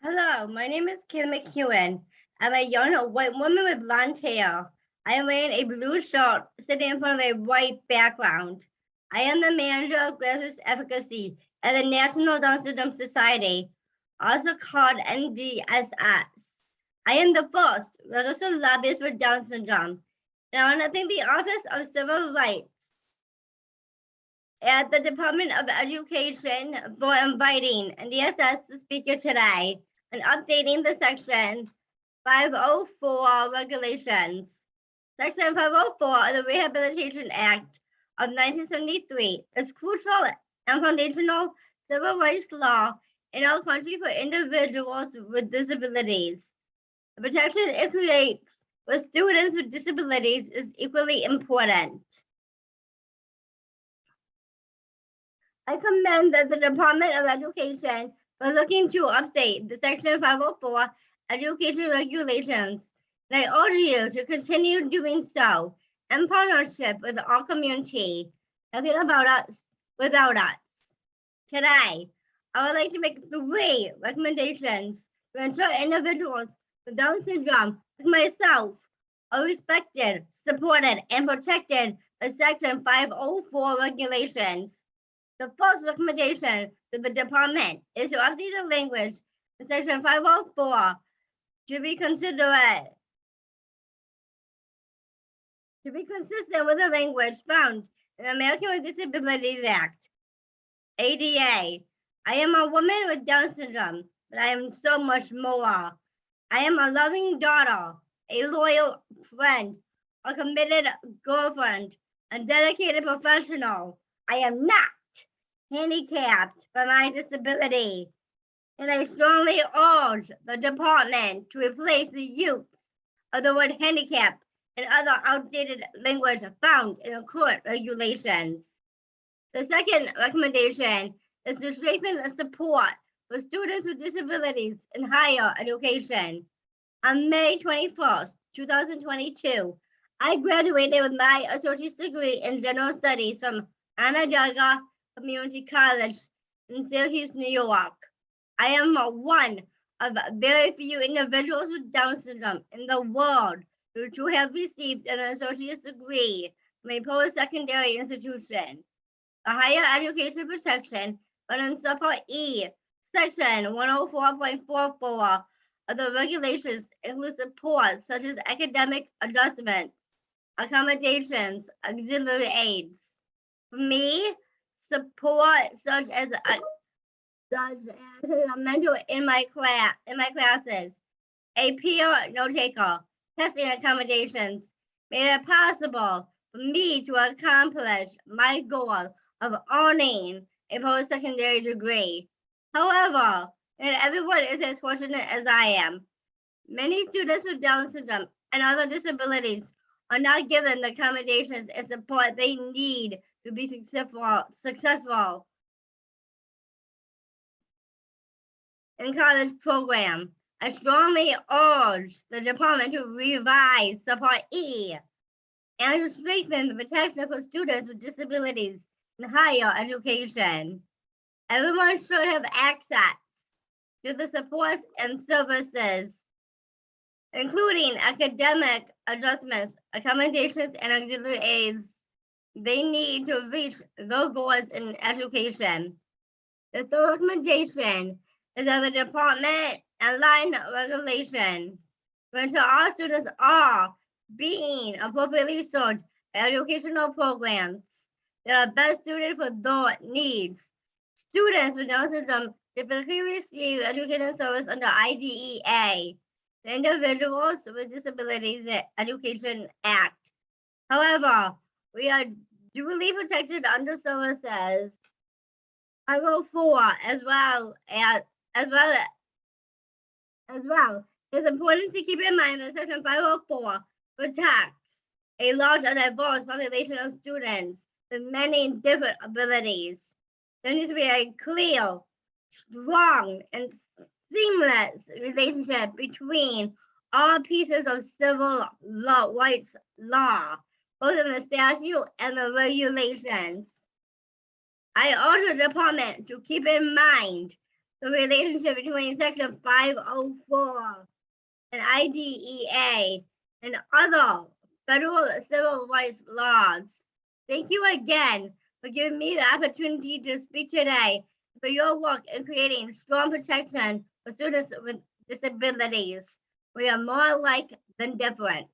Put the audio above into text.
Hello, my name is Kayla McKeon. I'm a young white woman with blonde hair. I am wearing a blue shirt sitting in front of a white background. I am the manager of Grassroots Advocacy at the National Down Syndrome Society, also called NDSS. I am the first registered lobbyist for Down syndrome, and I want to thank the Office of Civil Rights at the Department of Education for inviting NDSS to speak here today and updating the Section 504 regulations. Section 504 of the Rehabilitation Act of 1973 is crucial and foundational civil rights law in our country for individuals with disabilities. The protection it creates for students with disabilities is equally important. I commend the Department of Education for looking to update the Section 504 education regulations, and I urge you to continue doing so in partnership with our community. Nothing about us without us. Today, I would like to make 3 recommendations to ensure individuals with Down syndrome, like myself, are respected, supported, and protected by Section 504 regulations. The first recommendation to the department is to update the language in Section 504 to be consistent with the language found in the American with Disabilities Act, ADA. I am a woman with Down syndrome, but I am so much more. I am a loving daughter, a loyal friend, a committed girlfriend, a dedicated professional. I am not handicapped by my disability, and I strongly urge the department to replace the use of the word handicap and other outdated language found in the current regulations. The second recommendation is to strengthen the support for students with disabilities in higher education. On May 21st, 2022, I graduated with my associate's degree in general studies from Onondaga Community College in Syracuse, New York. I am one of very few individuals with Down syndrome in the world who have received an associate's degree from a post-secondary institution. The Higher Education Protection, but in Subpart E, Section 104.44 of the regulations include support such as academic adjustments, accommodations, auxiliary aids. For me, support such as a mentor in my classes, a peer note taker, testing accommodations made it possible for me to accomplish my goal of earning a post-secondary degree. However, not everyone is as fortunate as I am. Many students with Down syndrome and other disabilities are not given the accommodations and support they need to be successful in college program. I strongly urge the department to revise Subpart E and to strengthen the protection for students with disabilities in higher education. Everyone should have access to the supports and services, including academic adjustments, accommodations, and auxiliary aids they need to reach their goals in education. The third recommendation is that the department align regulation to ensure all students are being appropriately served by educational programs that are best suited for their needs. Students with Down syndrome typically receive educational service under IDEA, the Individuals with Disabilities Education Act. However, we are duly protected under services 504 as well. It's important to keep in mind that Section 504 protects a large and diverse population of students with many different abilities. There needs to be a clear, strong, and seamless relationship between all pieces of civil rights law, both in the statute and the regulations. I urge the department to keep in mind the relationship between Section 504 and IDEA and other federal civil rights laws. Thank you again for giving me the opportunity to speak today, for your work in creating strong protection for students with disabilities. We are more alike than different.